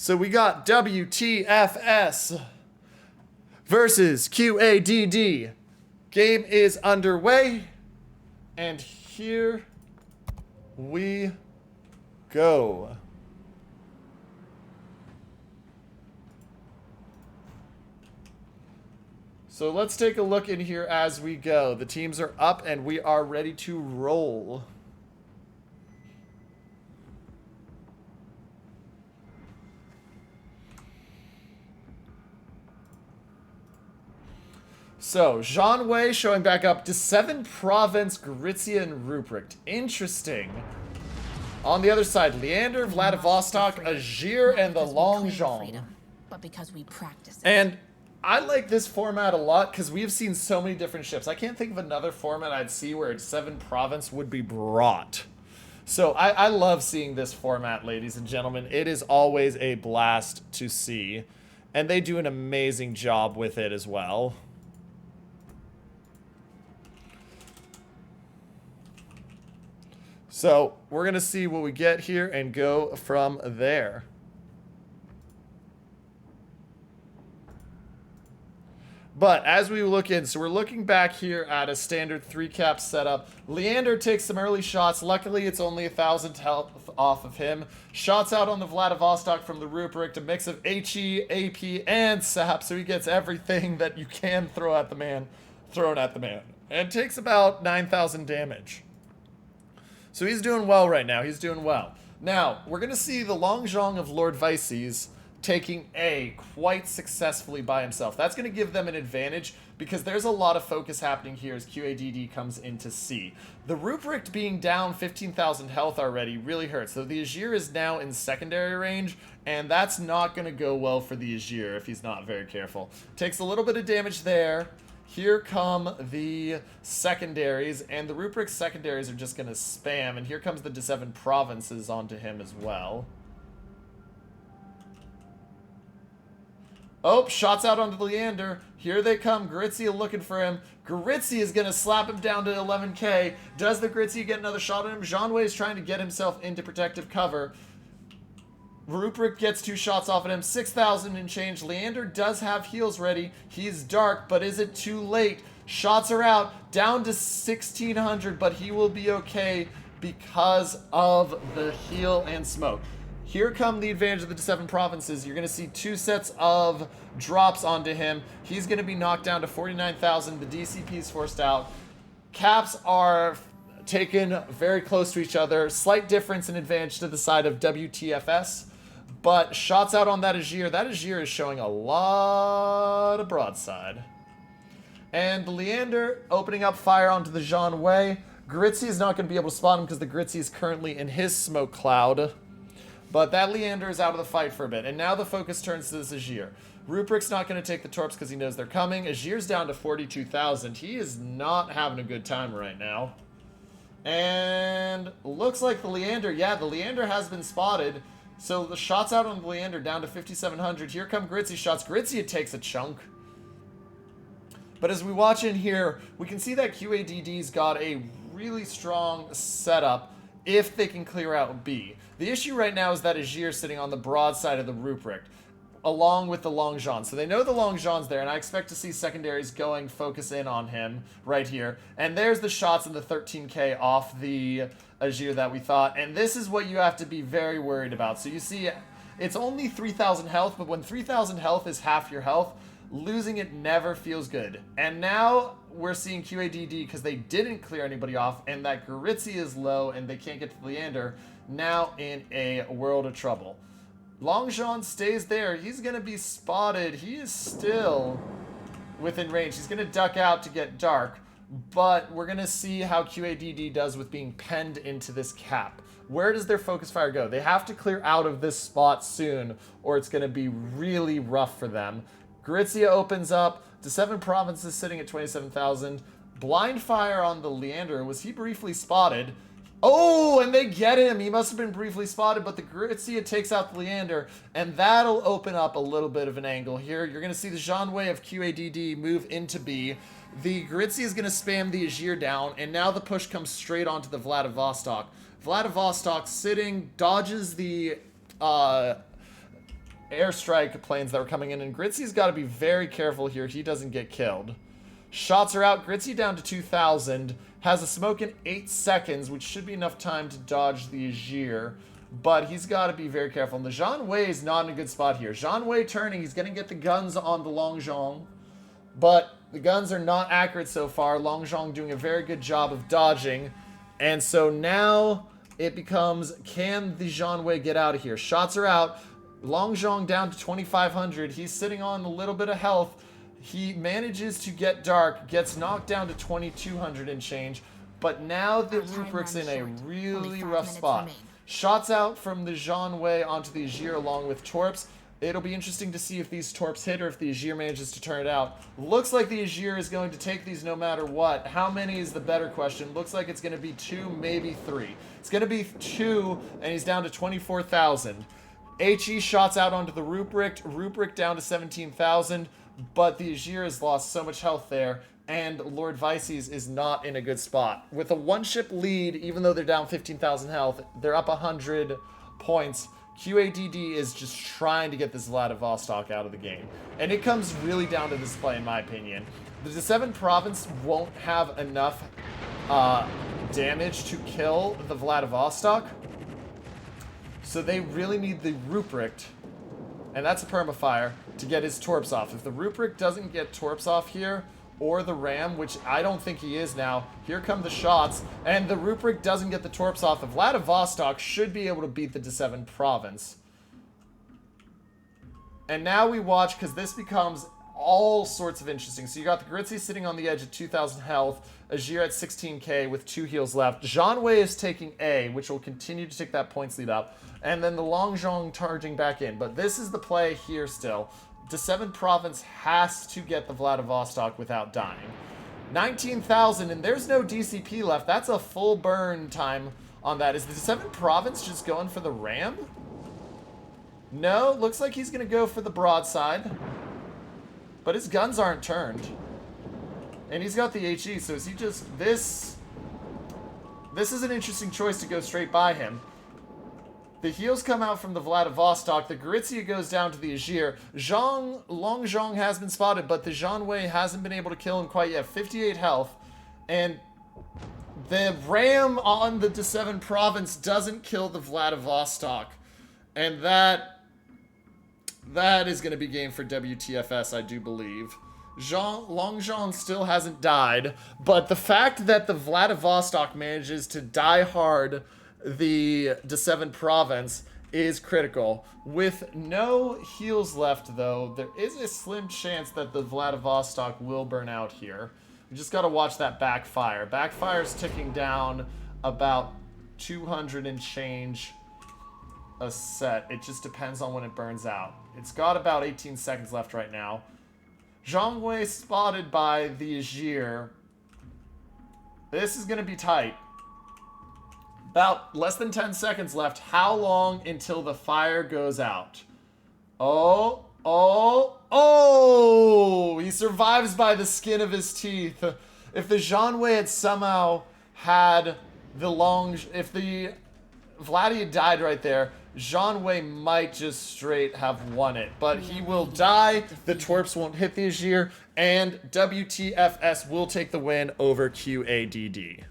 So we got WTFS versus QADD. Game is underway, and here we go. So let's take a look in here as we go. The teams are up and we are ready to roll. So, Jean Wei showing back up to 7 Province, Gorizia, and Ruprecht. Interesting. On the other side, Leander, Vladivostok, Agir, and the Longjean. But because we practice it. And I like this format a lot because we've seen so many different ships. I can't think of another format I'd see where 7 Province would be brought. So I love seeing this format, ladies and gentlemen. It is always a blast to see. And they do an amazing job with it as well. So we're going to see what we get here and go from there. But as we look in, so we're looking back here at a standard 3-cap setup. Leander takes some early shots. Luckily, it's only 1,000 health off of him. Shots out on the Vladivostok from the Ruprecht, a mix of HE, AP, and SAP. So he gets everything that you can throw at the man, thrown at the man. And takes about 9,000 damage. So he's doing well right now. He's doing well. Now, we're going to see the Longjean of Lord Vices taking A quite successfully by himself. That's going to give them an advantage because there's a lot of focus happening here as QADD comes into C. The Ruprecht being down 15,000 health already really hurts. So the Agir is now in secondary range, and that's not going to go well for the Agir if he's not very careful. Takes a little bit of damage there. Here come the secondaries, and the Ruprecht secondaries are just going to spam, and here comes the D7 provinces onto him as well. Oh, shots out onto Leander. Here they come. Gorizia looking for him. Gorizia is going to slap him down to 11k. Does the Gorizia get another shot on him? Jean Wei is trying to get himself into protective cover. Ruprecht gets 2 shots off at him. 6,000 and change. Leander does have heals ready. He's dark, but is it too late? Shots are out. Down to 1,600, but he will be okay because of the heal and smoke. Here come the advantage of the 7 provinces. You're going to see 2 sets of drops onto him. He's going to be knocked down to 49,000. The DCP is forced out. Caps are taken very close to each other. Slight difference in advantage to the side of WTFS. But shots out on that Agir. That Agir is showing a lot of broadside. And Leander opening up fire onto the Jean Wei. Gorizia is not going to be able to spot him because the Gorizia is currently in his smoke cloud. But that Leander is out of the fight for a bit. And now the focus turns to this Agir. Ruprecht's not going to take the torps because he knows they're coming. Agir's down to 42,000. He is not having a good time right now. And looks like the Leander, yeah, the Leander has been spotted. So the shots out on the Leander down to 5,700. Here come Gorizia shots. Gorizia takes a chunk. But as we watch in here, we can see that QADD's got a really strong setup if they can clear out B. The issue right now is that Agir is sitting on the broad side of the Ruprecht, along with the Longjean. So they know the Longjean's there, and I expect to see secondaries going focus in on him right here. And there's the shots in the 13k off the Agir that we thought. And this is what you have to be very worried about. So you see, it's only 3,000 health, but when 3,000 health is half your health, losing it never feels good. And now we're seeing QADD because they didn't clear anybody off, and that Gorizia is low, and they can't get to Leander. Now in a world of trouble. Longjean stays there. He's going to be spotted. He is still within range. He's going to duck out to get dark, but we're going to see how QADD does with being penned into this cap. Where does their focus fire go? They have to clear out of this spot soon, or it's going to be really rough for them. Gorizia opens up. The 7 provinces sitting at 27,000. Blind fire on the Leander. Was he briefly spotted? Oh, and they get him. He must have been briefly spotted, but the Gorizia takes out the Leander, and that'll open up a little bit of an angle here. You're going to see the Jean Wei of QADD move into B. The Gorizia is going to spam the Agir down, and now the push comes straight onto the Vladivostok. Vladivostok sitting, dodges the airstrike planes that were coming in, and Gritzy's got to be very careful here he doesn't get killed. Shots are out. Gritzy down to 2,000. Has a smoke in 8 seconds, which should be enough time to dodge the Agir. But he's got to be very careful. And the Zhang Wei is not in a good spot here. Zhang Wei turning. He's going to get the guns on the Longzhong. But the guns are not accurate so far. Longzhong doing a very good job of dodging. And so now it becomes, can the Zhang Wei get out of here? Shots are out. Longzhong down to 2,500. He's sitting on a little bit of health. He manages to get dark, gets knocked down to 2,200 and change, but now the Rupert's in a really rough spot. Shots out from the Zhang Wei onto the Agir along with Torps. It'll be interesting to see if these Torps hit or if the Agir manages to turn it out. Looks like the Agir is going to take these no matter what. How many is the better question? Looks like it's going to be 2, maybe 3. It's going to be 2, and he's down to 24,000. HE shots out onto the Ruprecht. Ruprecht down to 17,000. But the Agir has lost so much health there, and Lord Vices is not in a good spot. With a 1-ship lead, even though they're down 15,000 health, they're up 100 points. QADD is just trying to get this Vladivostok out of the game. And it comes really down to this play, in my opinion. The D7 province won't have enough damage to kill the Vladivostok, so they really need the Ruprecht, and that's a permafire, to get his Torps off. If the Ruprecht doesn't get Torps off here, or the Ram, which I don't think he is now, here come the shots, and the Ruprecht doesn't get the Torps off, the Vladivostok should be able to beat the D7 province. And now we watch, because this becomes all sorts of interesting. So you got the Gritzy sitting on the edge at 2,000 health, Agir at 16k with 2 heals left. Zhang Wei is taking A, which will continue to take that points lead up. And then the Longzhong charging back in. But this is the play here still. D7 province has to get the Vladivostok without dying. 19,000, and there's no DCP left. That's a full burn time on that. Is the D7 province just going for the Ram? No, looks like he's going to go for the broadside. But his guns aren't turned. And he's got the HE, so is he just... This is an interesting choice to go straight by him. The heals come out from the Vladivostok. The Gritzy goes down to the Agir. Longzhong has been spotted, but the Zhang Wei hasn't been able to kill him quite yet. 58 health. And the Ram on the D7 province doesn't kill the Vladivostok. And that is going to be game for WTFS, I do believe. Longzhong still hasn't died, but the fact that the Vladivostok manages to die hard the D7 province is critical. With no heals left, though, there is a slim chance that the Vladivostok will burn out here. We just got to watch that backfire. Backfire's ticking down about 200 and change a set. It just depends on when it burns out. It's got about 18 seconds left right now. Zhang Wei spotted by the Agir. This is going to be tight. About less than 10 seconds left. How long until the fire goes out? Oh, oh, oh! He survives by the skin of his teeth. If the Zhang Wei had somehow had the if the Vladdy had died right there, Zhang Wei might just straight have won it. But he will die, the Torps won't hit the Agir, and WTFS will take the win over QADD.